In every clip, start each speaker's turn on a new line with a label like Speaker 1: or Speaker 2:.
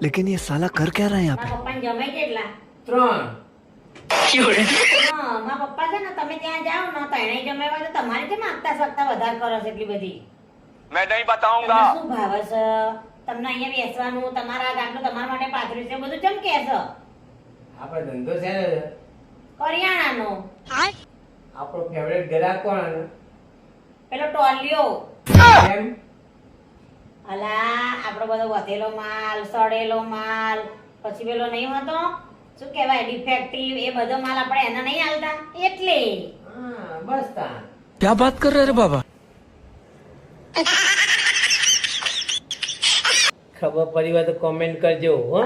Speaker 1: लेकिन ये साला कर क्या रहा है यहाँ पे?
Speaker 2: મારા પપ્પાને જમાઈ કેટલા
Speaker 3: 3
Speaker 2: હા મારા પપ્પા છે ને તમે ત્યાં જાઓ ને ત્રણેય જમાઈ તો તમારી કેમ આગતા સગતા વધારે કરો છો એટલી બધી
Speaker 4: मैं नहीं
Speaker 2: તમને
Speaker 4: बताऊंगा।
Speaker 2: શું ભાવે છે તમને અહીંયા બેસવાનું તમારા ગાંઠનું તમારા માટે પાથર્યું છે બધું કેમ કે છે
Speaker 3: આપણો ધંધો છે ને
Speaker 2: કરિયાણાનો
Speaker 3: આપણો ફેવરેટ ગ્રાહક કોણ
Speaker 2: પેલો ટોલિયો
Speaker 3: કેમ
Speaker 2: અલા આપણો બધો વધેલો માલ સડેલો માલ પછી પેલો નહીં હોતો શું કહેવાય ડિફેક્ટિવ એ બધો માલ આપણે એને નહીં આલતા એટલે
Speaker 3: હા બસ તા
Speaker 1: क्या बात कर रहे रे बाबा?
Speaker 3: ખબર પડી હોય તો કોમેન્ટ કરજો હો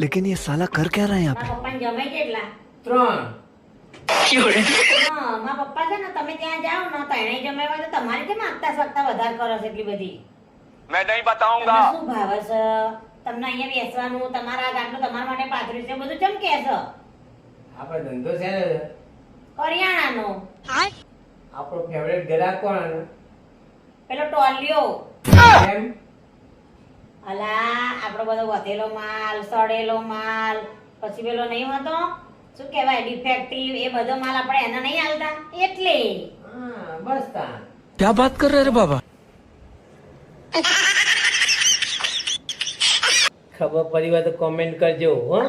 Speaker 1: लेकिन ये साला कर क्या रहा है यहाँ पे?
Speaker 2: મારા પપ્પાને જમાઈ કેટલા
Speaker 3: 3
Speaker 2: હા મારા પપ્પા છે ને તમે ત્યાં જાઓ ને ત્રણેય જમાઈ તો તમારી કેમ આગતા સગતા વધારે કરો છો એટલી બધી
Speaker 4: मैं नहीं
Speaker 2: તમને
Speaker 4: बताऊंगा।
Speaker 2: શું ભાવે છે તમને અહીંયા બેસવાનું તમારા ગાંઠનું તમારા માટે પાથર્યું છે બધું કેમ કે છે
Speaker 3: આપણો ધંધો છે ને
Speaker 2: કરિયાણાનો
Speaker 3: આપણો ફેવરેટ ગ્રાહક કોણ
Speaker 2: પેલો ટોલિયો
Speaker 3: કેમ
Speaker 2: અલા આપણો બધો વધેલો માલ સડેલો માલ પછી પેલો નહીં હોતો શું કહેવાય ડિફેક્ટિવ એ બધો માલ આપણે એને નહીં આલતા એટલે
Speaker 3: હા બસ તા
Speaker 1: क्या बात कर रहे रे बाबा?
Speaker 3: ખબર પડી હોય તો કોમેન્ટ કરજો હો